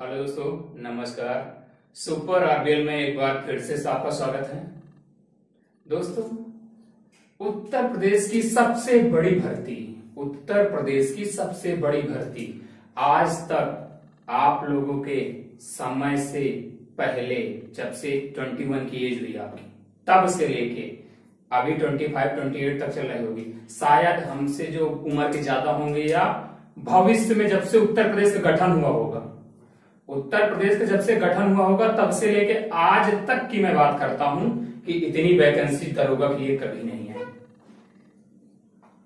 Hello दोस्तों, नमस्कार। Super RBL में एक बार फिर से आपका स्वागत है। दोस्तों, उत्तर प्रदेश की सबसे बड़ी भर्ती, उत्तर प्रदेश की सबसे बड़ी भर्ती आज तक आप लोगों के समय से पहले, जब से 21 की एज हुई आपकी, तब से लेके अभी 25-28 तक चल रही होगी। शायद हमसे जो उम्र के ज्यादा होंगे या भविष्य में जब से उत्तर प्रदेश का गठन हुआ होगा, उत्तर प्रदेश का जब से गठन हुआ होगा तब से लेके आज तक की मैं बात करता हूं कि इतनी वैकेंसी दरोगा के लिए कभी नहीं है।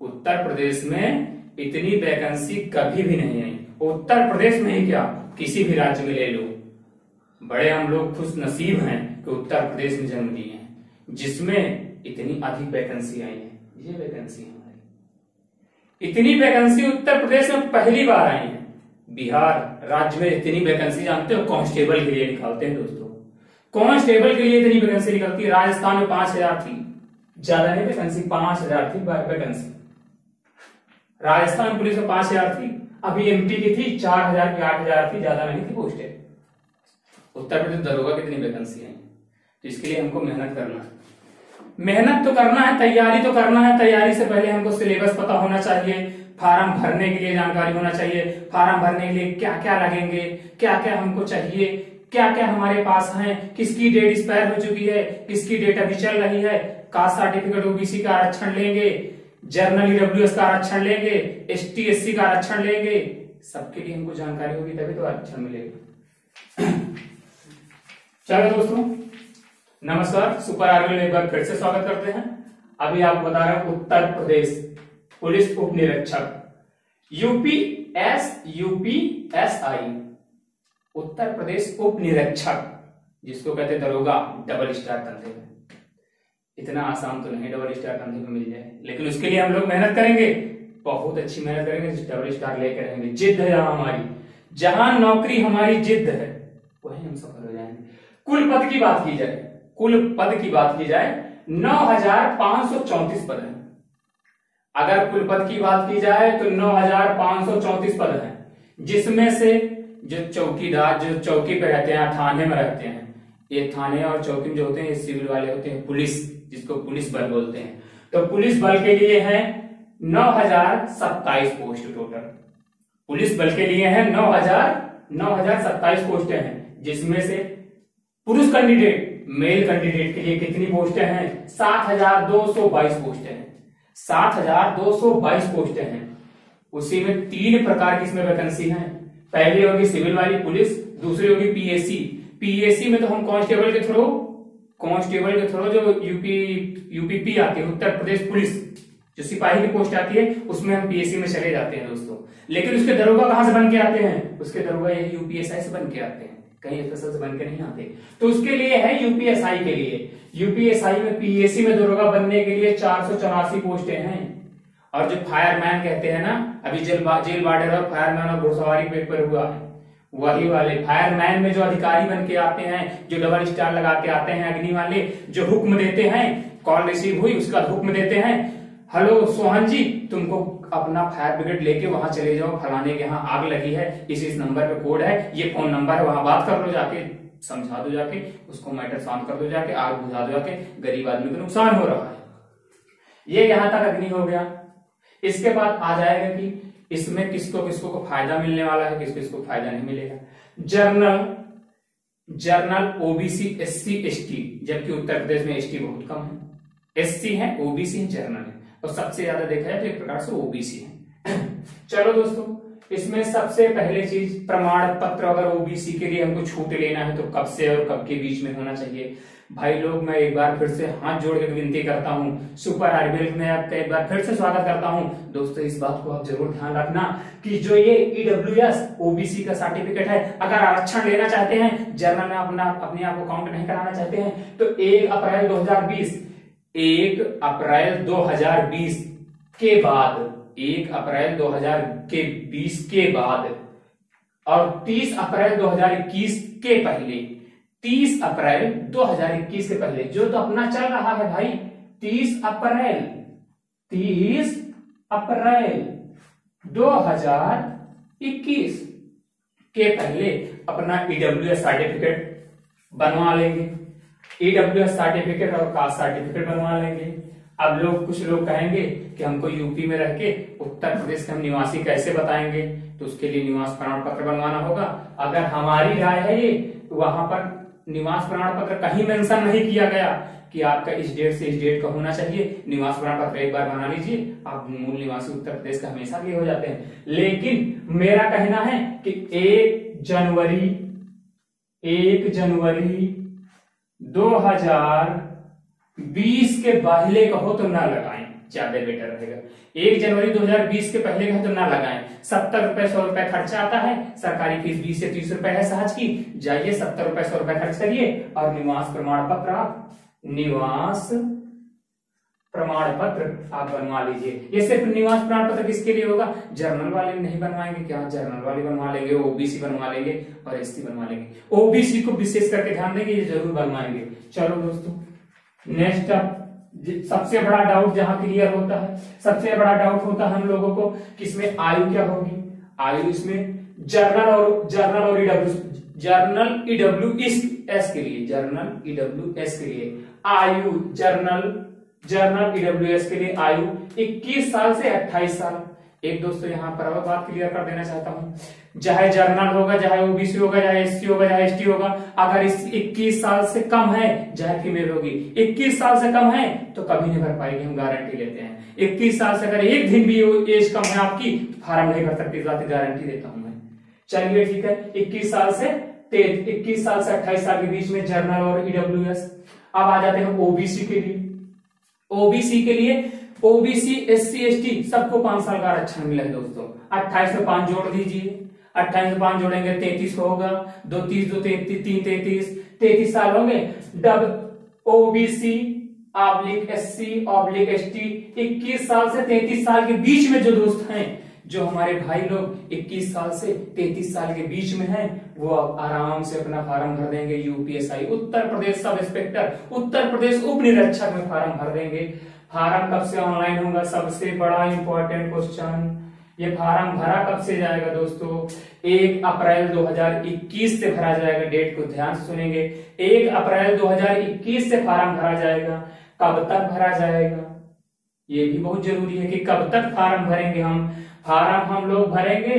उत्तर प्रदेश में इतनी वैकेंसी कभी भी नहीं आई। उत्तर प्रदेश में ही क्या, किसी भी राज्य में ले लो, बड़े हम लोग खुश नसीब हैं कि उत्तर प्रदेश में जन्म लिए हैं, जिसमें इतनी अधिक वैकेंसी आई है। ये वैकेंसी हमारी, इतनी वैकेंसी उत्तर प्रदेश में पहली बार आई है। बिहार राज्य में इतनी वैकेंसी जानते हो कांस्टेबल के लिए निकालते हैं दोस्तों, कांस्टेबल के लिए इतनी वैकेंसी निकलती है। राजस्थान में 5000 थी, ज्यादा नहीं वैकेंसी, 5000 थी वैकेंसी। राजस्थान पुलिस में 5000 थी, अभी एमपी की थी 4000 की 8000 थी, ज्यादा नहीं थी पोस्टें। उत्तर प्रदेश दरोगा कितनी वैकेंसी है, तो इसके लिए हमको मेहनत करना है। मेहनत तो करना है, तैयारी तो करना है। तैयारी से पहले हमको सिलेबस पता होना चाहिए, फार्म भरने के लिए जानकारी होना चाहिए, फार्म भरने के लिए क्या क्या लगेंगे, क्या क्या हमको चाहिए, क्या क्या हमारे पास है, किसकी डेट एक्सपायर हो चुकी है, किसकी डेट अभी चल रही है, कास्ट सर्टिफिकेट ओबीसी का आरक्षण लेंगे, जर्नल ईडब्ल्यूएस का आरक्षण लेंगे, एसटी एससी का आरक्षण लेंगे। सबके लिए हमको जानकारी होगी तभी तो आरक्षण मिलेगा। चलो दोस्तों, नमस्कार। सुपर आरबीएल में एक बार फिर से स्वागत करते हैं। अभी आपको बता रहे हैं उत्तर प्रदेश पुलिस उप निरीक्षक यूपीएसआई, उत्तर प्रदेश उप निरीक्षक, जिसको कहते हैं दरोगा, डबल स्टार कंधे में। इतना आसान तो नहीं डबल स्टार कंधे में मिल जाए, लेकिन उसके लिए हम लोग मेहनत करेंगे, बहुत अच्छी मेहनत करेंगे, डबल स्टार लेकर रहेंगे। जिद है जहां हमारी, जहां नौकरी हमारी जिद है, वहीं हम सफल हो जाएंगे। कुल पद की बात की जाए, कुल पद की बात की जाए 9534 पद है। अगर कुल पद की बात की जाए तो 9534 पद हैं, जिसमें से जो चौकीदार, जो चौकी पे रहते हैं, थाने में रहते हैं, ये थाने और चौकी में जो होते हैं, ये सिविल वाले होते हैं, पुलिस, जिसको पुलिस बल बोलते हैं। तो पुलिस बल के लिए है 9027 पोस्ट टोटल। पुलिस बल के लिए है 9027 पोस्टें हैं, जिसमें से पुरुष कैंडिडेट, मेल कैंडिडेट के लिए कितनी पोस्टें हैं? 7222 पोस्टें हैं। 7222 पोस्टें हैं। उसी में 3 प्रकार की इसमें वैकेंसी है। पहली होगी सिविल वाली पुलिस, दूसरी होगी पीएसी। पीएसी में तो हम कांस्टेबल के थ्रू जो यूपीपी आती है, उत्तर प्रदेश पुलिस, जो सिपाही की पोस्ट आती है, उसमें हम पीएसी में चले जाते हैं दोस्तों। लेकिन उसके दरोगा कहां से बन के आते हैं? उसके दरोगा यही यूपीएसआई से बन के आते हैं, कहीं एफएसएल से बन के नहीं आते। तो उसके लिए है यूपीएसआई के लिए। यूपीएसआई में पीएसी में दरोगा बनने के लिए 484 पोस्टें हैं। और जो फायरमैन कहते हैं ना, अभी जेल वार्डन और फायरमैन और घुड़सवारी पेपर हुआ है, वही वाले फायरमैन में जो अधिकारी बन के आते हैं, जो डबल स्टार लगा के आते हैं, अग्नि वाले, जो हुक्म देते हैं, कॉल रिसीव हुई उसका हुक्म देते हैं, हेलो सोहन जी, तुमको अपना फायर ब्रिगेड लेके वहां चले जाओ, फलाने के यहाँ आग लगी है, इस नंबर पे कोड है, ये फोन नंबर है, वहां बात कर लो, जाके समझा दो, जाके उसको मैटर शांत कर दो, जाके आग बुझा दो, जाके गरीब आदमी को नुकसान हो रहा है। ये यहां तक अग्नि हो गया। इसके बाद आ जाएगा कि इसमें किसको किसको को फायदा मिलने वाला है, किसको किसको फायदा नहीं मिलेगा। जर्नल ओबीसी एससी एसटी, जबकि उत्तर प्रदेश में एसटी बहुत कम है, एससी है, ओबीसी है, जर्नल है, और सबसे ज्यादा देखा जाए तो एक प्रकार से ओबीसी है। चलो दोस्तों, इसमें सबसे पहले चीज प्रमाण पत्र। अगर ओबीसी के लिए हमको छूट लेना है तो कब से और कब के बीच में होना चाहिए? भाई लोग, मैं एक बार फिर से हाथ जोड़ के विनती करता हूं, सुपर आरबीएल में आपका एक बार फिर से स्वागत करता हूं। दोस्तों, इस बात को आप जरूर ध्यान रखना कि जो ये ईडब्ल्यूएस ओबीसी का सर्टिफिकेट है, अगर आरक्षण लेना चाहते हैं, जर्नल में अपने आप को काउंट नहीं कराना चाहते हैं, तो 1 अप्रैल 2020 के बाद, 1 अप्रैल 2020 के बाद और 30 अप्रैल 2021 के पहले, 30 अप्रैल 2021 के पहले, जो तो अपना चल रहा है भाई, 30 अप्रैल 2021 के पहले अपना ईडब्ल्यूएस सर्टिफिकेट बनवा लेंगे, ईडब्ल्यूएस सर्टिफिकेट और कास्ट सर्टिफिकेट बनवा लेंगे। अब कुछ लोग कहेंगे कि हमको यूपी में रह के उत्तर प्रदेश के हम निवासी कैसे बताएंगे, तो उसके लिए निवास प्रमाण पत्र बनवाना होगा। अगर हमारी राय है ये, तो वहां पर निवास प्रमाण पत्र कहीं मेंशन नहीं किया गया कि आपका इस डेट से इस डेट का होना चाहिए। निवास प्रमाण पत्र एक बार बना लीजिए, आप मूल निवासी उत्तर प्रदेश का हमेशा के हो जाते हैं। लेकिन मेरा कहना है कि 1 जनवरी 2020 के पहले का हो तो ना लगाएं, ज्यादा बेटर रहेगा। 1 जनवरी 2020 के पहले का तो ना लगाएं। 70 रुपए 100 रुपए खर्चा आता है, सरकारी फीस 20 से 30 रुपए है सहज की। जाइए 70 रुपए 100 रुपए खर्च करिए और निवास प्रमाण पत्र आप बनवा लीजिए। ये सिर्फ निवास प्रमाण पत्र किसके लिए होगा? जर्नल वाले नहीं बनवाएंगे क्या? जर्नल वाले बनवा लेंगे, ओबीसी बनवा लेंगे और एससी बनवा लेंगे। ओबीसी को विशेष करके ध्यान देंगे, ये जरूर बनवाएंगे। चलो दोस्तों, नेक्स्ट सबसे बड़ा डाउट जहां क्लियर होता है, सबसे बड़ा डाउट होता है हम लोगों को कि इसमें आयु क्या होगी। आयु इसमें जर्नल और ईडब्ल्यूएस के लिए आयु जर्नल ईडब्ल्यूएस के लिए आयु 21 साल से 28 साल। एक दोस्तों यहाँ पर और बात क्लियर कर देना चाहता हूँ, चाहे जर्नल होगा, चाहे ओबीसी होगा, चाहे एससी होगा, चाहे एसटी होगा, अगर इस 21 साल से कम है, चाहे फीमेल होगी, 21 साल से कम है तो कभी नहीं भर पाएगी, हम गारंटी लेते हैं। 21 साल से अगर एक दिन भी एज कम है आपकी, फार्म नहीं भर सकती, इस बात की गारंटी देता हूं मैं। चलिए ठीक है, 21 साल से 28 साल के बीच में जर्नल और ईडब्ल्यूएस। अब आ जाते हैं ओबीसी के लिए। ओबीसी एससी एसटी सबको 5 साल का आरक्षण मिला है दोस्तों। 28 में 5 जोड़ दीजिए, 28 में 5 जोड़ेंगे 33 होगा, 2 30 2 33 33 साल होंगे। डब ओबीसी एससी एसटी 21 साल से 33 साल के बीच में जो दोस्त हैं, जो हमारे भाई लोग 21 साल से 33 साल के बीच में हैं, वो अब आराम से अपना फार्म भर देंगे। UPSI Uttar Pradesh sub inspector, Uttar Pradesh उप निरीक्षक में फार्म भर देंगे। फार्म कब से ऑनलाइन होगा? सबसे बड़ा इंपॉर्टेंट क्वेश्चन, ये फार्म भरा कब से जाएगा दोस्तों? 1 अप्रैल 2021 से भरा जाएगा। डेट को ध्यान से सुनेंगे, 1 अप्रैल 2021 से फार्म भरा जाएगा। कब तक भरा जाएगा ये भी बहुत जरूरी है कि कब तक फार्म भरेंगे हम लोग भरेंगे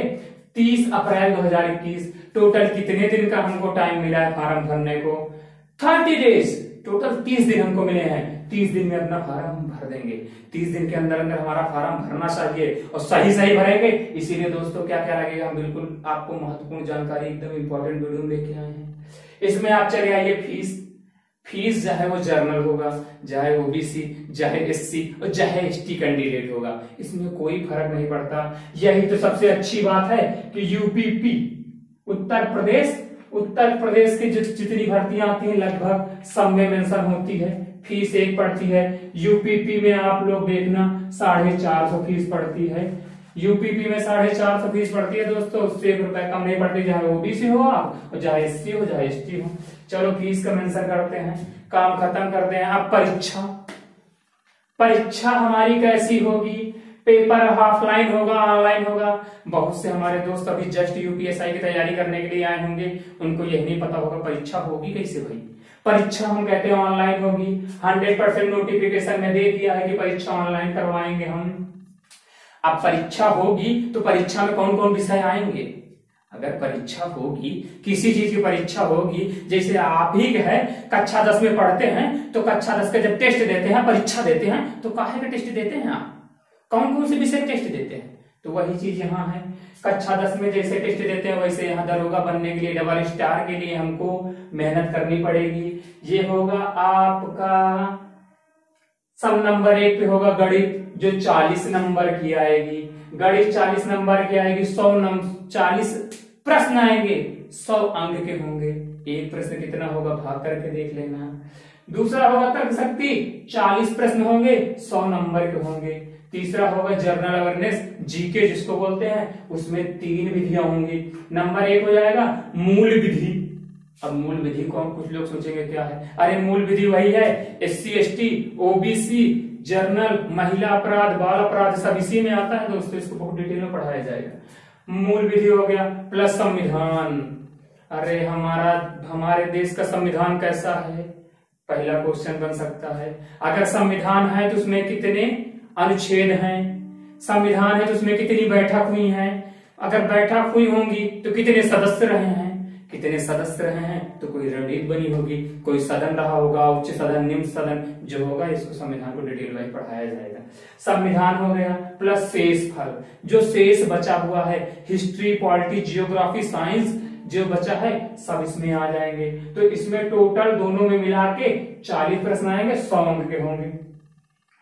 30 अप्रैल 2021। टोटल कितने दिन का हमको टाइम मिला है फार्म भरने को? 30 डेज, टोटल 30 दिन हमको मिले हैं। 30 दिन में अपना फार्म हम भर देंगे। 30 दिन के अंदर हमारा फार्म भरना चाहिए और सही भरेंगे। इसीलिए दोस्तों क्या क्या लगेगा, हम बिल्कुल आपको महत्वपूर्ण जानकारी एकदम इंपॉर्टेंट वीडियो में लेके आए हैं। इसमें आप चले आइए फीस चाहे वो जर्नल होगा, चाहे ओबीसी, चाहे एससी और चाहे एसटी कैंडिडेट होगा, इसमें कोई फर्क नहीं पड़ता। यही तो सबसे अच्छी बात है कि यूपीपी उत्तर प्रदेश की जितनी भर्तियां आती हैं लगभग सब में मेंशन होती है, फीस एक पड़ती है। यूपीपी में आप लोग देखना 450 फीस पड़ती है। यूपीपी में 450 फीस पड़ती है दोस्तों, उससे 1 रुपए कम नहीं पड़ती, चाहे ओबीसी हो आप और चाहे एससी हो चाहे एसटी हो। चलो फीस का मेंशन करते हैं, काम खत्म करते हैं। अब परीक्षा हमारी कैसी होगी? पेपर ऑफलाइन होगा, ऑनलाइन होगा? बहुत से हमारे दोस्त अभी जस्ट यूपीएसआई की तैयारी करने के लिए आए होंगे, उनको यही नहीं पता होगा परीक्षा होगी कैसे भाई। परीक्षा हम कहते हैं ऑनलाइन होगी। 100% नोटिफिकेशन में दे दिया है कि परीक्षा ऑनलाइन करवाएंगे हम। अब परीक्षा होगी तो परीक्षा में कौन कौन विषय आएंगे? अगर परीक्षा होगी, किसी चीज की परीक्षा होगी, जैसे आप ही है कक्षा 10 में पढ़ते हैं, तो कक्षा 10 का जब टेस्ट देते हैं, परीक्षा देते हैं, तो काहे का टेस्ट देते हैं आप? कौन कौन से विषय टेस्ट देते हैं? तो वही चीज यहाँ है। कक्षा 10 में जैसे टेस्ट देते हैं, वैसे यहाँ दरोगा बनने के लिए डबल स्टार के लिए हमको मेहनत करनी पड़ेगी। ये होगा आपका सब नंबर 1 पे होगा गणित, जो 40 नंबर की आएगी। गणित 40 नंबर की आएगी। 40 प्रश्न आएंगे, 100 अंक के होंगे। एक प्रश्न कितना होगा भाग करके देख लेना। दूसरा होगा तर्क शक्ति, 40 प्रश्न होंगे, 100 नंबर के होंगे। तीसरा होगा जनरल अवेयरनेस, जीके जिसको बोलते हैं, उसमें 3 विधियां होंगी। नंबर 1 हो जाएगा मूल विधि। अब मूल विधि कौन, कुछ लोग सोचेंगे क्या है? अरे मूल विधि वही है, एससी एसटी ओबीसी जर्नल महिला अपराध बाल अपराध सब इसी में आता है दोस्तों, इसको बहुत डिटेल में पढ़ाया जाएगा। मूल विधि हो गया प्लस संविधान। अरे हमारे देश का संविधान कैसा है, पहला क्वेश्चन बन सकता है। अगर संविधान है तो उसमें कितने अनुच्छेद हैं, संविधान है तो उसमें कितनी बैठक हुई हैं, अगर बैठक हुई होंगी तो कितने सदस्य रहे हैं, कितने सदस्य रहे हैं तो कोई रणनीति बनी होगी, कोई सदन रहा होगा, उच्च सदन निम्न सदन जो होगा, इसको संविधान को डिटेल वाइज पढ़ाया जाएगा। संविधान हो गया प्लस शेष फल, जो शेष बचा हुआ है हिस्ट्री पॉलिटी जियोग्राफी साइंस जो बचा है सब इसमें आ जाएंगे। तो इसमें टोटल दोनों में मिला के 40 प्रश्न आएंगे, 100 अंक के होंगे।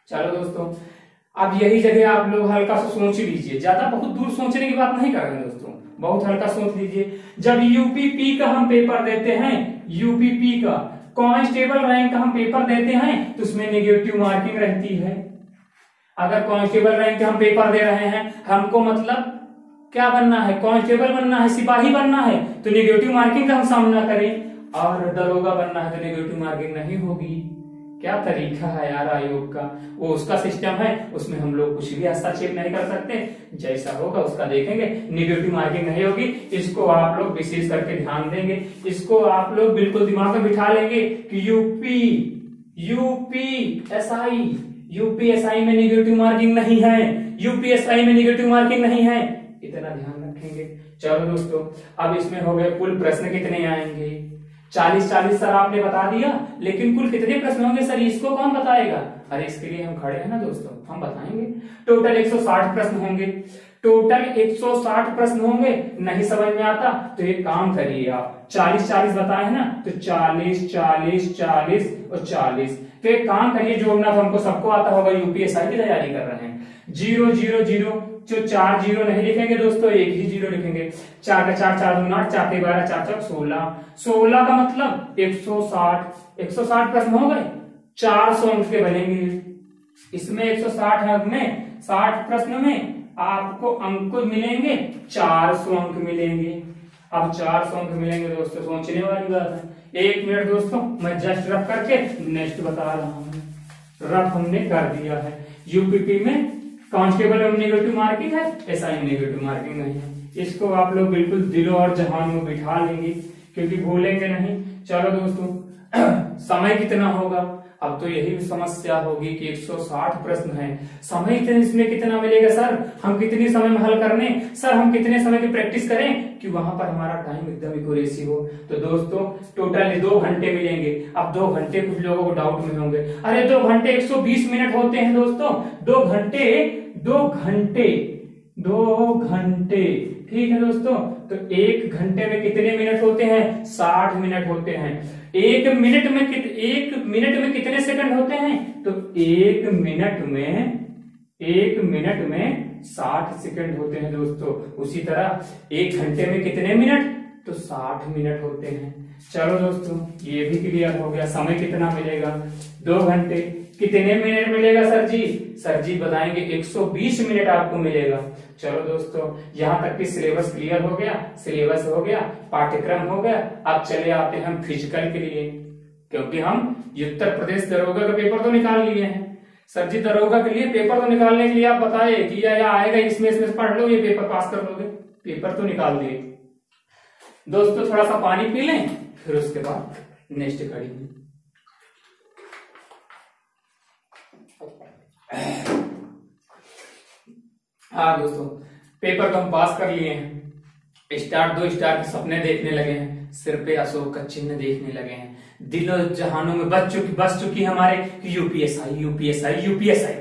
चलो दोस्तों, अब यही जगह आप लोग हल्का सा सोच लीजिए, ज्यादा बहुत दूर सोचने की बात नहीं कर रहे हैं दोस्तों, बहुत हल्का सोच लीजिए। जब यूपीपी का हम पेपर देते हैं, यूपीपी का कांस्टेबल रैंक का हम पेपर देते हैं तो उसमें नेगेटिव मार्किंग रहती है। अगर कांस्टेबल रैंक के हम पेपर दे रहे हैं, हमको मतलब क्या बनना है, कांस्टेबल बनना है, सिपाही बनना है, तो नेगेटिव मार्किंग का हम सामना करें। और दरोगा बनना है तो नेगेटिव मार्किंग नहीं होगी। क्या तरीका है यार आयोग का, वो उसका सिस्टम है, उसमें हम लोग कुछ भी हस्तक्षेप नहीं कर सकते, जैसा होगा उसका देखेंगे, नेगेटिव मार्किंग नहीं होगी। इसको आप लोग विशेष करके ध्यान देंगे, इसको आप लोग बिल्कुल दिमाग में बिठा लेंगे कि यूपीएसआई में नेगेटिव मार्किंग नहीं है, यूपीएसआई में नेगेटिव मार्किंग नहीं है, इतना ध्यान रखेंगे। चलो दोस्तों, अब इसमें हो गए कुल प्रश्न कितने आएंगे, 40 सर आपने बता दिया, लेकिन कुल कितने प्रश्न होंगे सर इसको कौन बताएगा? अरे इसके लिए हम खड़े हैं ना दोस्तों, हम बताएंगे। टोटल 160 प्रश्न होंगे, टोटल 160 प्रश्न होंगे। नहीं समझ में आता तो एक काम करिए, आप 40 बताए हैं ना, तो 40 40 40 और 40। तो एक काम करिए, जोड़ना तो हमको सबको आता होगा, यूपीएसआई की तैयारी कर रहे हैं। 0 0 0 जो 4 0 नहीं लिखेंगे दोस्तों, एक ही 0 लिखेंगे। 4 का 4 4 2 8, 4 12 4 4 16, 16 का मतलब 160 प्रश्न हो गए, 400 अंक के बनेंगे। इसमें 160 अंक में 60 प्रश्न में आपको अंक मिलेंगे 400 अंक मिलेंगे। अब 400 अंक मिलेंगे दोस्तों, सोचने वाली बात है। 1 मिनट दोस्तों, मैं जस्ट रफ करके नेक्स्ट बता रहा हूं। रफ हमने कर दिया है। यूपीपी में कांस्टेबल में नेगेटिव मार्किंग है, एसआई में नेगेटिव मार्किंग नहीं है। इसको आप लोग बिल्कुल दिलों और जहान में बिठा लेंगे, क्योंकि भूलेंगे नहीं। चलो दोस्तों, समय कितना होगा? अब तो यही समस्या होगी कि 160 प्रश्न हैं, समय इसमें कितना मिलेगा सर? हम कितनी समय में हल करने सर, हम कितने समय की प्रैक्टिस करें कि वहां पर हमारा टाइम एकदम इक्यूरेसी हो? तो दोस्तों टोटल 2 घंटे मिलेंगे। अब 2 घंटे कुछ लोगों को डाउट में होंगे, अरे 2 घंटे 120 मिनट होते हैं दोस्तों। 2 घंटे ठीक है दोस्तों। तो 1 घंटे में कितने मिनट होते हैं? 60 मिनट होते हैं। 1 मिनट में कितने सेकंड होते हैं? तो 1 मिनट में 60 सेकंड होते हैं दोस्तों। उसी तरह 1 घंटे में कितने मिनट? तो 60 मिनट होते हैं। चलो दोस्तों, ये भी क्लियर हो गया। समय कितना मिलेगा? 2 घंटे। कितने मिनट मिलेगा सर जी? सर जी बताएंगे 120 मिनट आपको मिलेगा। चलो दोस्तों, यहां तक की सिलेबस क्लियर हो गया, सिलेबस हो गया, पाठ्यक्रम हो गया। अब चले आते हैं हम फिजिकल के लिए, क्योंकि हम उत्तर प्रदेश दरोगा का पेपर तो निकाल लिए हैं। सर जी दरोगा के लिए पेपर तो निकालने के लिए आप बताए कि या आएगा इसमें पढ़ लो, ये पेपर पास कर लोगे। पेपर तो निकाल दिए दोस्तों, थोड़ा सा पानी पी लें, फिर उसके बाद नेक्स्ट करेंगे। हाँ दोस्तों, पेपर तो हम पास कर लिए हैं। स्टार 2 स्टार के सपने देखने लगे हैं, सिर पे अशोक का चिन्ह देखने लगे हैं, दिलों जहानों में बस चुकी हमारे कि यूपीएसआई।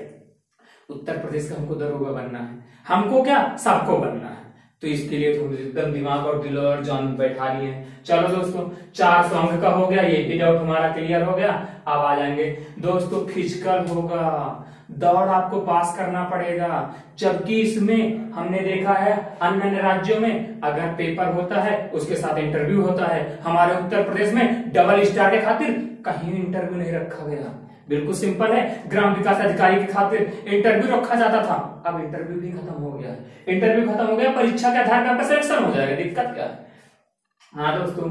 उत्तर प्रदेश का हमको दरोगा बनना है। हमको क्या, सबको बनना है। तो इसके लिए तो एकदम दिमाग और दिल और जान बैठा लिए हैं। चलो दोस्तों, 400 अंक का हो गया, ये भी डाउट हमारा क्लियर हो गया। अब आ जाएंगे दोस्तों, फिजिकल होगा, दौड़ आपको पास करना पड़ेगा। जबकि इसमें हमने देखा है अन्य राज्यों में अगर पेपर होता है उसके साथ इंटरव्यू होता है, हमारे उत्तर प्रदेश में डबल स्टार के खातिर कहीं इंटरव्यू नहीं रखा गया। बिल्कुल सिंपल है, ग्राम विकास अधिकारी की खातिर इंटरव्यू रखा जाता था, अब इंटरव्यू भी खत्म हो गया। इंटरव्यू खत्म हो गया, परीक्षा के आधार पर आपका सिलेक्शन हो जाएगा। दिक्कत क्या है? हाँ दोस्तों,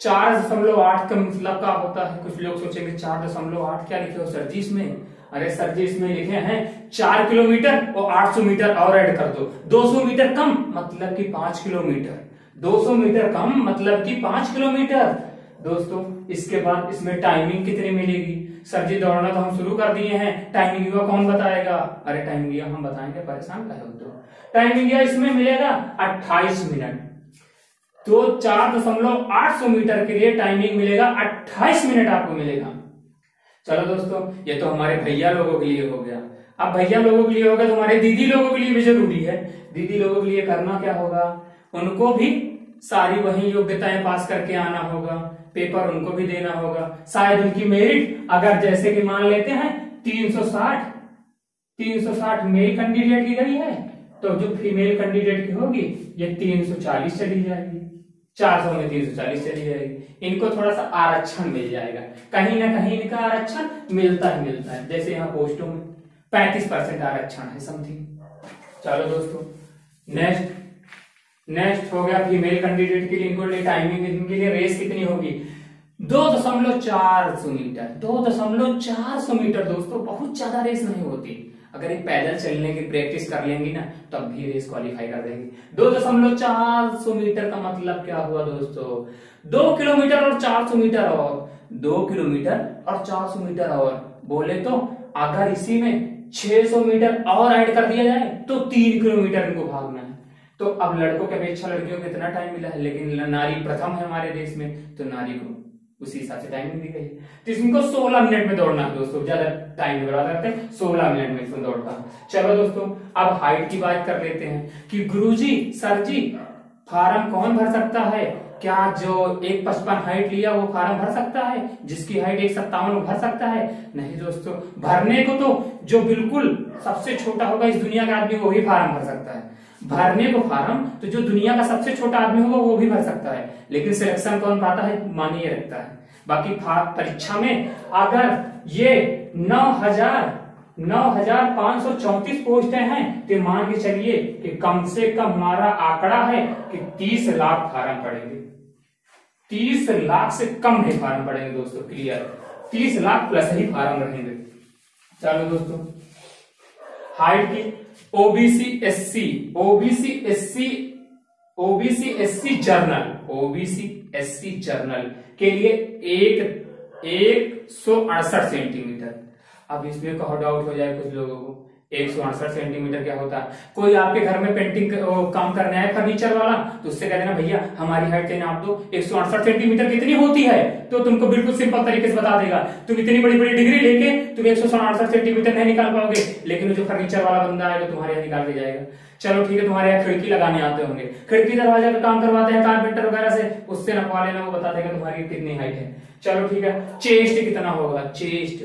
4.8 का मतलब क्या होता है? कुछ लोग सोचेंगे 4.8 क्या लिखे हो सर जी इसमें? अरे सर जी इसमें लिखे हैं 4 किलोमीटर और 800 मीटर और ऐड कर दो। 200 मीटर कम मतलब कि 5 किलोमीटर, 200 मीटर कम मतलब कि 5 किलोमीटर। दोस्तों इसके बाद इसमें टाइमिंग कितनी मिलेगी? सर जी दौड़ना तो हम शुरू कर दिए हैं, टाइमिंग का कौन बताएगा? अरे टाइमिंग हम बताएंगे, परेशान काहे होते हो। टाइमिंग इसमें मिलेगा 28 मिनट। तो 4.800 मीटर के लिए टाइमिंग मिलेगा 28 मिनट आपको मिलेगा। चलो दोस्तों ये तो हमारे भैया लोगों के लिए हो गया। अब भैया लोगों के लिए होगा तो हमारे दीदी लोगों के लिए भी जरूरी है। दीदी लोगों के लिए करना क्या होगा? उनको भी सारी वही योग्यताएं पास करके आना होगा, पेपर उनको भी देना होगा। शायद उनकी मेरिट अगर जैसे कि मान लेते हैं 360 मेल कैंडिडेट की गई है, तो जो फीमेल कैंडिडेट की होगी ये 340 चली जाएगी, 400 में 340 चली जाएगी। इनको थोड़ा सा आरक्षण मिल जाएगा, कहीं ना कहीं इनका आरक्षण मिलता है। जैसे यहाँ पोस्टों में 35% आरक्षण है समथिंग। चलो दोस्तों नेक्स्ट हो गया फीमेल कैंडिडेट के लिए। इनको टाइमिंग इनके लिए रेस कितनी होगी? 2.400 मीटर। 2.400 मीटर दोस्तों बहुत ज्यादा रेस नहीं होती। अगर एक पैदल चलने की प्रैक्टिस कर लेंगी ना तब भी रेस क्वालिफाई कर देंगी। 2.400 मीटर का मतलब क्या हुआ दोस्तों? 2 किलोमीटर और 400 मीटर और 2 किलोमीटर और 400 मीटर और बोले तो अगर इसी में 600 मीटर और ऐड कर दिया जाए तो 3 किलोमीटर इनको भागना है। तो अब लड़कों की अपेक्षा लड़कियों को इतना टाइम मिला है, लेकिन नारी प्रथम है हमारे देश में, तो नारी को उसी हिसाब से टाइमिंग दी गई है। तो इनको 16 मिनट में दौड़ना है दोस्तों, ज्यादा टाइम बर्बाद करते हैं, 16 मिनट में इसको दौड़ता है। चलो दोस्तों अब हाइट की बात कर लेते हैं कि गुरुजी सर जी फार्म कौन भर सकता है? क्या जो 1.55 हाइट लिया वो फार्म भर सकता है? जिसकी हाइट 1.57 वो भर सकता है? नहीं दोस्तों, भरने को तो जो बिल्कुल सबसे छोटा होगा इस दुनिया का आदमी वो ही फार्म भर सकता है। भरने को फार्म तो जो दुनिया का सबसे छोटा आदमी होगा वो भी भर सकता है, लेकिन सिलेक्शन कौन पाता है? मानिए रखता है। बाकी परीक्षा में अगर ये 9,534 पोस्टें हैं तो मान के चलिए कि कम से कम हमारा आंकड़ा है कि 30 लाख फार्म पड़ेंगे। 30 लाख से कम नहीं फार्म पड़ेंगे दोस्तों, क्लियर? 30 लाख प्लस ही फार्म रहेंगे। चलो दोस्तों हाइट की ओबीसी एससी जर्नल के लिए 168 सेंटीमीटर। अब इसमें कहो डाउट हो जाए कुछ लोगों को, 168 सेंटीमीटर क्या होता है? कोई आपके घर में पेंटिंग काम करने आए फर्नीचर वाला तो उससे कह देना भैया हमारी हाइट नाप दो, 168 सेंटीमीटर कितनी होती है? तो तुमको बिल्कुल सिंपल तरीके से बता देगा। तुम इतनी बड़ी बड़ी डिग्री लेके तुम 168 सेंटीमीटर नहीं निकाल पाओगे, लेकिन जो फर्नीचर वाला बंदा है तो तुम्हारे यहाँ निकाल के जाएगा। चलो ठीक है, तुम्हारे यहाँ खिड़की लगाने आते होंगे, खिड़की दरवाजा का काम करवाते हैं कारपेंटर वगैरह से, उससे नपवा लेना, वो बता देगा तुम्हारी कितनी हाइट है। चलो ठीक है, चेस्ट कितना होगा? चेस्ट,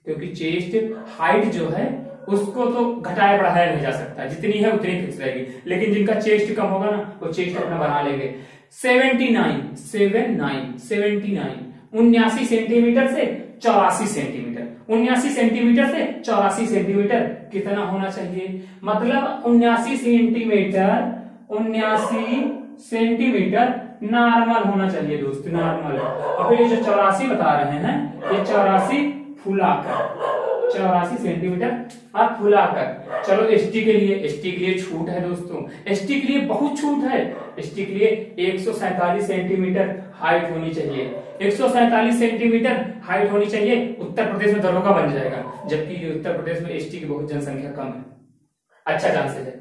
क्योंकि चेस्ट हाइट जो है उसको तो घटाया बढ़ाया नहीं जा सकता, जितनी है उतनी फिक्स रहेगी, लेकिन जिनका चेस्ट कम होगा ना वो चेस्ट अपना बना लेंगे। 79 79 सेंटीमीटर से 84 सेंटीमीटर, 79 सेंटीमीटर से 84 सेंटीमीटर कितना होना चाहिए? मतलब 79 सेंटीमीटर नॉर्मल होना चाहिए दोस्त, नॉर्मल। और फिर ये जो 84 बता रहे हैं ये 84 फुलाकर, 84 सेंटीमीटर आप फुलाकर। चलो एसटी के लिए छूट है दोस्तों, एसटी के लिए बहुत छूट है। एसटी के लिए 147 सेंटीमीटर हाइट होनी चाहिए, 147 सेंटीमीटर हाइट होनी चाहिए। उत्तर प्रदेश में दरोगा बन जाएगा, जबकि उत्तर प्रदेश में एसटी की बहुत जनसंख्या कम है, अच्छा चांसेस है।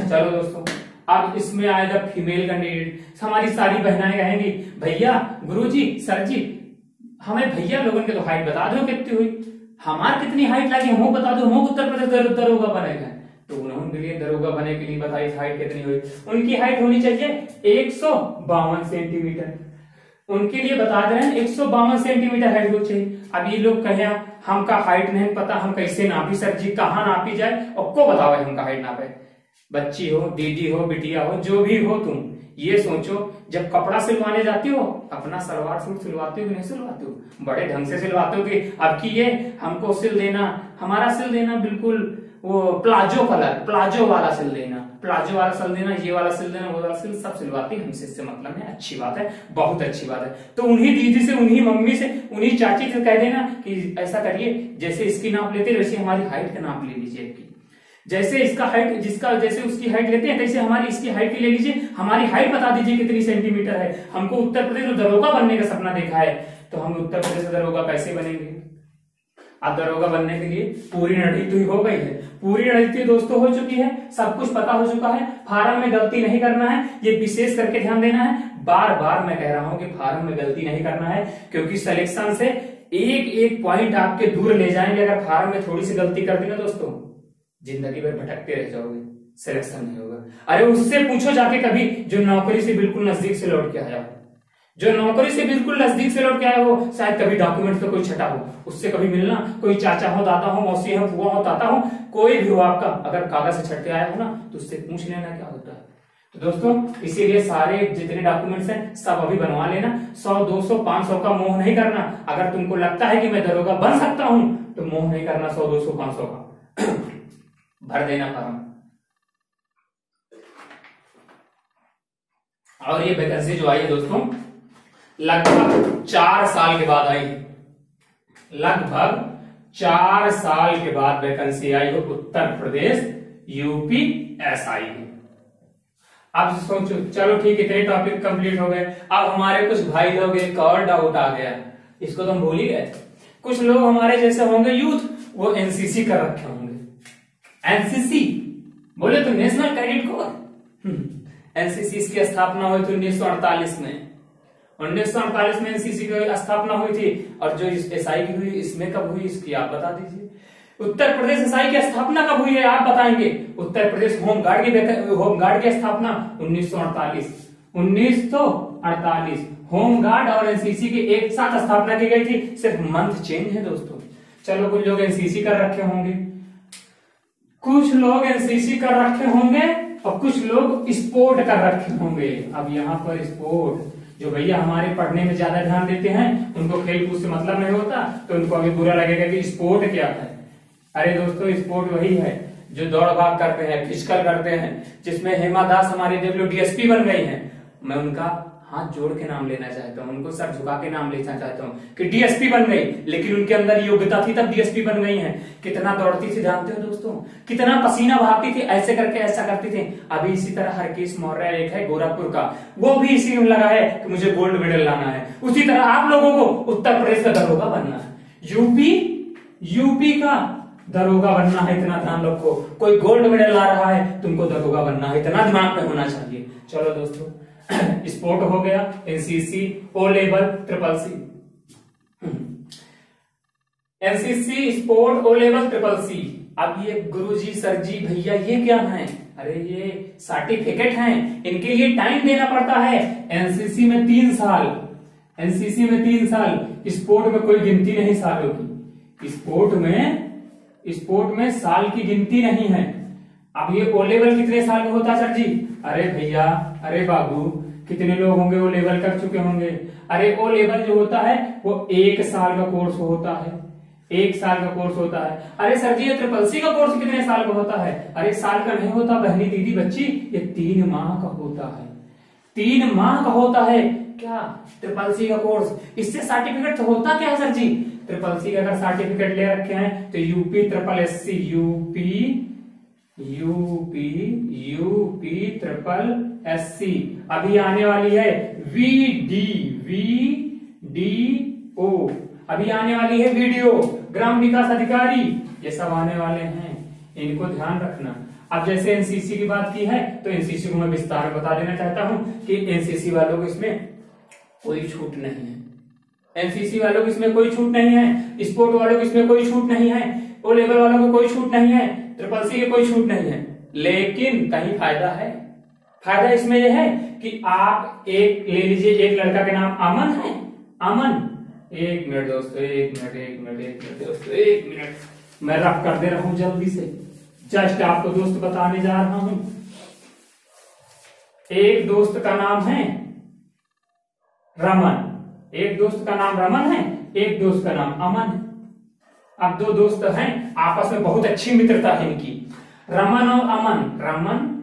चलो दोस्तों अब इसमें आएगा फीमेल कैंडिडेट। हमारी सारी बहनाएं कहेंगी भैया गुरुजी सर जी हमें भैया लोगों के तो हाइट बता दो कितनी हुई, हमार कितनी हाइट लगी हमको बता दो, हम उत्तर प्रदेश दरोगा बनेगा। तो उन्होंने लिए दरोगा बने के लिए बताई हाइट कितनी हुई। उनकी हाइट होनी चाहिए 152 सेंटीमीटर, उनके लिए बता दे रहे हैं 152 सेंटीमीटर हाइट होनी चाहिए। अब ये लोग कहे हमका हाइट नहीं पता, हम कैसे नापी सर जी, कहाँ नापी जाए और को बताओ हमका हाइट नापे। बच्ची हो, दीदी हो, बिटिया हो, जो भी हो, तुम ये सोचो जब कपड़ा सिलवाने जाती हो अपना सलवार सूट सिलवाते हो कि नहीं सिलवाते हो? बड़े ढंग से सिलवाते हो कि अब की ये हमको सिल देना, हमारा सिल देना बिल्कुल वो प्लाजो कलर, प्लाजो वाला सिल देना, प्लाजो वाला सिल देना, ये वाला सिल देना, वो वाला सिल, सब सिलवाती हमसे, इससे मतलब है अच्छी बात है, बहुत अच्छी बात है। तो उन्हीं दीदी से, उन्हीं मम्मी से, उन्हीं चाची से कह देना कि ऐसा करिए, जैसे इसकी नाप लेते वैसे हमारी हाइट का नाप ले लीजिए की, जैसे इसका हाइट, जिसका जैसे उसकी हाइट लेते हैं तैसे हमारी इसकी हाइट की ले लीजिए, हमारी हाइट बता दीजिए कितनी सेंटीमीटर है। हमको उत्तर प्रदेश में दरोगा बनने का सपना देखा है, तो हम उत्तर प्रदेश में दरोगा कैसे बनेंगे? अब दरोगा बनने के लिए पूरी रणनीति हो गई है, पूरी रणनीति दोस्तों हो चुकी है, सब कुछ पता हो चुका है। फार्म में गलती नहीं करना है, ये विशेष करके ध्यान देना है। बार बार मैं कह रहा हूं कि फार्म में गलती नहीं करना है, क्योंकि सिलेक्शन से एक एक पॉइंट आपके दूर ले जाएंगे। अगर फार्म में थोड़ी सी गलती कर दी ना दोस्तों, जिंदगी भर भटकते रह जाओगे, सिलेक्शन नहीं होगा। अरे उससे पूछो जाके कभी जो नौकरी से बिल्कुल नजदीक से लौट के आया हो, जो नौकरी से बिल्कुल नजदीक से लौट के आया हो, शायद कभी डॉक्यूमेंट तो कोई छटा हो, उससे कभी मिलना, कोई चाचा हो, दादा हो, मौसी हो, फुआ हो, ताता हो, कोई भी हो आपका, अगर कागज से छट के आया हो ना, तो उससे पूछ लेना क्या होता है। तो दोस्तों इसीलिए सारे जितने डॉक्यूमेंट्स हैं सब अभी बनवा लेना। 100, 200, 500 का मोह नहीं करना। अगर तुमको लगता है कि मैं दरोगा बन सकता हूं तो मोह नहीं करना 100, 200, 500 का भर देना फॉर्म। और ये वैकेंसी जो आई है दोस्तों लगभग 4 साल के बाद आई, लगभग 4 साल के बाद वैकेंसी आई हो उत्तर प्रदेश यूपी एसआई में। अब सोचो, चलो ठीक है, इतने टॉपिक कंप्लीट हो गए। अब हमारे कुछ भाई लोग एक और डाउट आ गया, इसको तो हम भूल ही गए। कुछ लोग हमारे जैसे होंगे यूथ, वो एनसीसी कर रखे होंगे। एनसीसी बोले तो नेशनल कैडेट कोर। एनसीसी की स्थापना हुई थी 1948 में। 1948 में एनसीसी की स्थापना हुई थी, और जो एसआई की हुई इसमें कब हुई इसकी आप बता दीजिए। उत्तर प्रदेश एसआई की स्थापना कब हुई है आप बताएंगे। उत्तर प्रदेश होमगार्ड की स्थापना 1948। 1948 होमगार्ड और एनसीसी की एक साथ स्थापना की गई थी, सिर्फ मंथ चेंज है दोस्तों। चलो कुछ लोग एनसीसी कर रखे होंगे, कुछ लोग एनसीसी कर रखे होंगे, और कुछ लोग स्पोर्ट कर रखे होंगे। अब यहाँ पर स्पोर्ट, जो भैया हमारे पढ़ने में ज्यादा ध्यान देते हैं, उनको खेल कूद से मतलब नहीं होता, तो उनको अभी बुरा लगेगा कि स्पोर्ट क्या है। अरे दोस्तों स्पोर्ट वही है जो दौड़ भाग करते हैं, फिजिकल करते हैं, जिसमें हेमा दास हमारी देख लो डीएसपी बन गई हैं। मैं उनका हाथ जोड़ के नाम लेना चाहता हूँ, उनको सर झुका के नाम लेना चाहता हूँ कि डीएसपी बन गई, लेकिन उनके अंदर योग्यता थी तब डीएसपी बन गई हैं। कितना दौड़ती थी जानते हो दोस्तों, कितना पसीना बहाती थी, ऐसे करके ऐसा करती थी। अभी इसी तरह हरकेश मौर्य एक है गोरखपुर का, वो भी इसी में लगा है कि मुझे गोल्ड मेडल लाना है। उसी तरह आप लोगों को उत्तर प्रदेश का दरोगा बनना है, यूपी का दरोगा बनना है, इतना ध्यान रखो। कोई गोल्ड मेडल ला रहा है, तुमको दरोगा बनना है, इतना दिमाग में होना चाहिए। चलो दोस्तों स्पोर्ट हो गया, NCC, O level, triple C, NCC, sport, O level, triple C. अब ये गुरुजी, सर जी, भैया ये क्या है? अरे ये सर्टिफिकेट हैं, इनके लिए टाइम देना पड़ता है। एनसीसी में 3 साल, एनसीसी में 3 साल, स्पोर्ट में कोई गिनती नहीं सालों की, स्पोर्ट में साल की गिनती नहीं है। अब ये ओ लेवल कितने साल का होता है सर जी? अरे भैया, अरे बाबू, कितने लोग होंगे ओ लेवल कर चुके होंगे? अरे ओ लेवल जो होता है वो 1 साल का कोर्स होता है, 1 साल का कोर्स होता है। अरे सर जी ये ट्रिपल सी का कोर्स कितने साल का होता है? अरे साल का नहीं होता बहनी, दीदी, बच्ची, ये 3 माह का होता है, 3 माह का होता है। क्या ट्रिपल सी का कोर्स? इससे सर्टिफिकेट तो होता क्या है सर जी? ट्रिपल सी का अगर सर्टिफिकेट ले रखे हैं तो UP triple SC, UP triple SC. अभी आने वाली है वीडीओ, अभी आने वाली है वीडियो, ग्राम विकास अधिकारी, ये सब आने वाले हैं, इनको ध्यान रखना। अब जैसे एनसीसी की बात की है तो एनसीसी को मैं विस्तार में बता देना चाहता हूं कि एनसीसी वालों को इसमें कोई छूट नहीं है, एनसीसी वालों को इसमें कोई छूट नहीं है, स्पोर्ट वालों को इसमें कोई छूट नहीं है, ओ लेवल वालों को कोई छूट नहीं है, ट्रिपल सी के कोई छूट नहीं है। लेकिन कहीं फायदा है, फायदा इसमें यह है कि आप एक ले लीजिए, एक लड़का के नाम अमन है, अमन, 1 मिनट दोस्तों, 1 मिनट दोस्तों, 1 मिनट, मैं रफ कर दे रहा हूं जल्दी से, जस्ट आपको दोस्त बताने जा रहा हूं। एक दोस्त का नाम है रमन, एक दोस्त का नाम रमन है, एक दोस्त का नाम अमन है। अब दो दोस्त हैं, आपस में बहुत अच्छी मित्रता है इनकी, रमन और अमन, रमन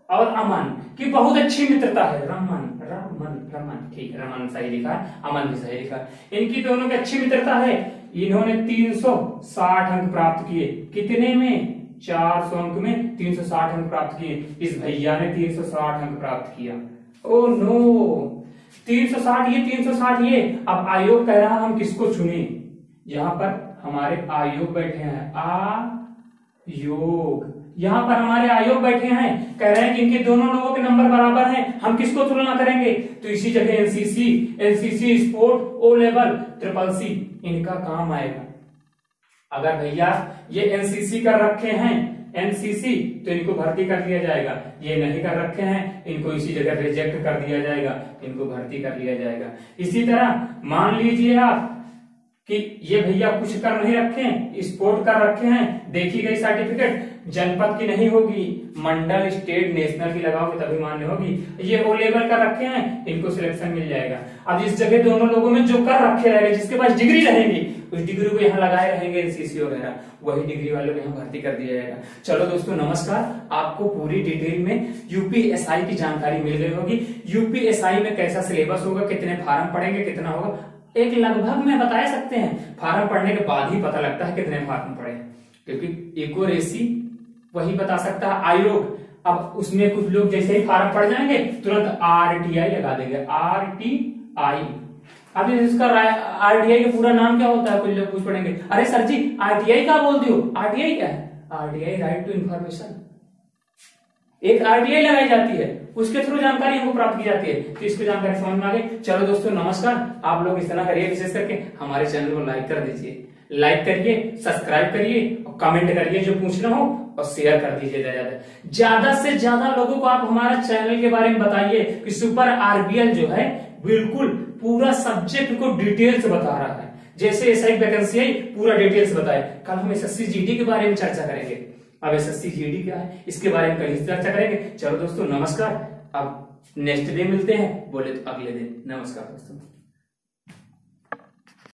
और अमन की बहुत अच्छी मित्रता है। रमन रमन रमन, ठीक है, रमन सही लिखा है, अमन भी सही लिखा है। इनकी दोनों की अच्छी मित्रता है। इन्होंने 360 अंक प्राप्त किए। कितने में? 400 अंक में 360 अंक प्राप्त किए। इस भैया ने 360 अंक प्राप्त किया। ओ नो, 360 ये 360 ये। अब आयोग कह रहा हम किसको चुने? यहाँ पर हमारे आयोग बैठे हैं, आयोग, यहाँ पर हमारे आयोग बैठे हैं, कह रहे हैं कि इनके दोनों लोगों के नंबर बराबर हैं, हम किसको तुलना करेंगे? तो इसी जगह NCC sport, O level, triple C इनका काम आएगा। अगर भैया ये एनसीसी कर रखे हैं, एनसीसी, तो इनको भर्ती कर लिया जाएगा। ये नहीं कर रखे हैं, इनको इसी जगह रिजेक्ट कर दिया जाएगा, इनको भर्ती कर लिया जाएगा। इसी तरह मान लीजिए आप कि ये भैया कुछ कर नहीं रखे हैं, स्पोर्ट कर रखे हैं, देखी गई सर्टिफिकेट जनपद की नहीं होगी, मंडल, स्टेट, नेशनल की लगाओगे तभी मान्य होगी। ये ओ लेवल कर रखे हैं, इनको सिलेक्शन मिल जाएगा। अब इस जगह दोनों लोगों में जो कर रखे रहेंगे, जिसके पास डिग्री रहेगी, उस डिग्री को यहाँ लगाए रहेंगे एनसीसी वगैरह, वही डिग्री वालों को यहाँ भर्ती कर दिया जाएगा। चलो दोस्तों नमस्कार, आपको पूरी डिटेल में यूपीएसआई की जानकारी मिल गई होगी। यूपीएसआई में कैसा सिलेबस होगा, कितने फार्म पढ़ेंगे, कितना होगा, एक लगभग में बता सकते हैं। फार्म पढ़ने के बाद ही पता लगता है कितने फार्म पढ़े, क्योंकि एक्यूरेसी वही बता सकता है आयोग। अब उसमें कुछ लोग जैसे ही फार्म पढ़ जाएंगे तुरंत आरटीआई लगा देंगे, आरटीआई। अब इसका आरटीआई का पूरा नाम क्या होता है? कुछ लोग पूछ पड़ेंगे, अरे सर जी आरटीआई का बोल दियो, आरटीआई क्या है? RTI right to information. एक आरटीआई लगाई जाती है, उसके थ्रू जानकारी हमको प्राप्त की जाती है। तो इसको जानकारी समझ में आ गई। चलो दोस्तों नमस्कार, आप लोग इस तरह करिए, विशेष करके हमारे चैनल को लाइक कर दीजिए, लाइक करिए, सब्सक्राइब करिए और कमेंट करिए जो पूछना हो, और शेयर कर दीजिए ज्यादा से ज्यादा लोगों को। आप हमारा चैनल के बारे में बताइए कि सुपर आरबीएल जो है बिल्कुल पूरा सब्जेक्ट को डिटेल से बता रहा है। जैसे एसआई वैकेंसी आई पूरा डिटेल से बताए। कल हम एसएससी जीडी के बारे में चर्चा करेंगे। अब एसएससी जीडी क्या है इसके बारे में कल चर्चा करेंगे। चलो दोस्तों नमस्कार, अब नेक्स्ट डे मिलते हैं, बोले तो अगले दिन। नमस्कार दोस्तों।